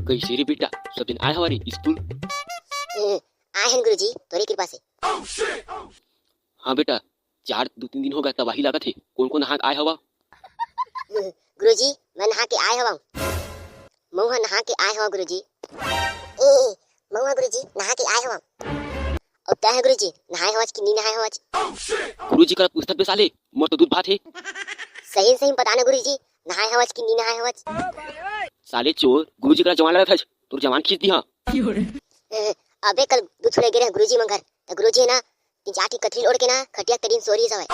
कैसे रे बेटा, सब दिन आए हमारे स्कूल? आए हैं गुरुजी तोरी कृपा से। हाँ बेटा, 2-3 दिन हो गए तबाही लगा थे। कौन कौन नहा के आए हवा? गुरुजी मैं नहा के आए हवा, मऊहा नहा के आए हवा गुरुजी। मऊहा गुरुजी नहा के आए हवा। और तय है गुरुजी नहाए हवा कि नहीं नहाए हवा? गुरुजी का पुस्तक पे साले मोर तो दूध भात है। सही सही बताना गुरुजी नहाए हवा कि नहीं नहाए हवा? साले चोर, गुरुजी का जवान लगा था तो जवान खींच दी। हाँ अबे कल दूध छोड़े गिरे गुरुजी मंगर तो गुरुजी है ना 3-4 कथरी ओढ़ के ना खटिया तरीन सोरी सब है।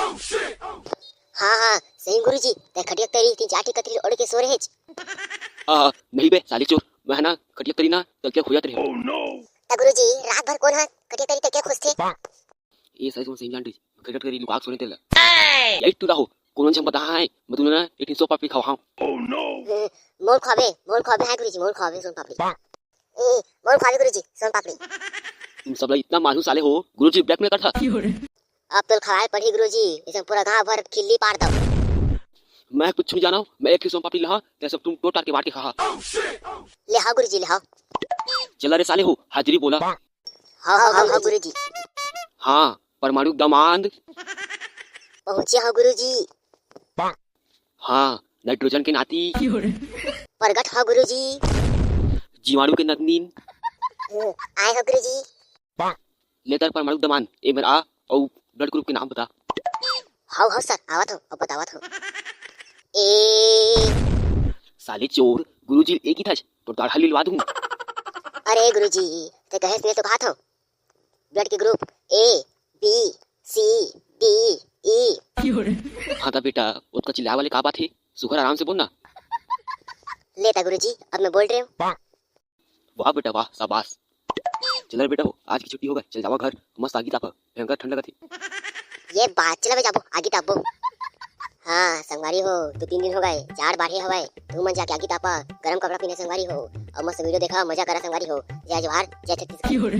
हाँ सही गुरुजी ते खटिया तरी 3-4 कथरी ओढ़ के सो रहे। नहीं बे साले चोर, मैं है ना खटिया तरी ना तल क्या खोया तेरे। तो गुरुजी रात भर कौन है खटिया तरी तक क्या खोजते? ये सही जान रही खटिया तरी लुका सोने तेला यही तू रहो कौन से बता है मैं तुमने ना 100 पापड़ी खाओ। मोर खावे है गुरुजी, मोर खावे सोन पापड़ी। मोर खावे गुरुजी सोन पापड़ी। तुम सब लोग इतना मानू साले हो, गुरुजी ब्लैक में करता। अब तो खवाए पड़ी गुरुजी, इसे पूरा गांव भर खिल्ली पार दो। मैं कुछ नहीं जाना, मैं 1 सोन पापड़ी लहा ते सब तुम टोटार के बांट के खा। ले हां गुरुजी ले हां। चला रे साले हो, हाजिरी बोला। हाँ गुरुजी। हाँ परमाणु दमांद पहुंचे हाँ गुरुजी। हाँ नाइट्रोजन के नाती प्रगट हाँ गुरुजी। जीवाणु के नंदनीन आए हाँ गुरुजी। लेतर परमाणु दमान एक बार आ और ब्लड ग्रुप के नाम बता। हाँ सर आवत हो अब बतावत हो। ए साले चोर, गुरुजी एक ही था तो दाढ़ा लिलवा दूं। अरे गुरुजी ते कहे ने तो कहा था ब्लड के group A B C D E। हाँ था बेटा, उसका चिल्ला वाले का बात है, सुखर आराम से बोलना। लेता गुरुजी अब मैं बोल रही हूँ। वाह बेटा वाह, शाबाश। चल बेटा हो, आज की छुट्टी हो गई, चल जावा घर, मस्त आगी ताप भयंकर ठंड लगा थी। ये बात चला बे जाबो आगे तापो। हाँ संगवारी हो 2-3 दिन हो गए, 4 बाढ़े हवाए, तू मन जाके आगे तापा, गरम कपड़ा पहने संगवारी हो और मस्त वीडियो देखा मजा करा संगवारी हो। जय जवाहर जय छत्तीसगढ़।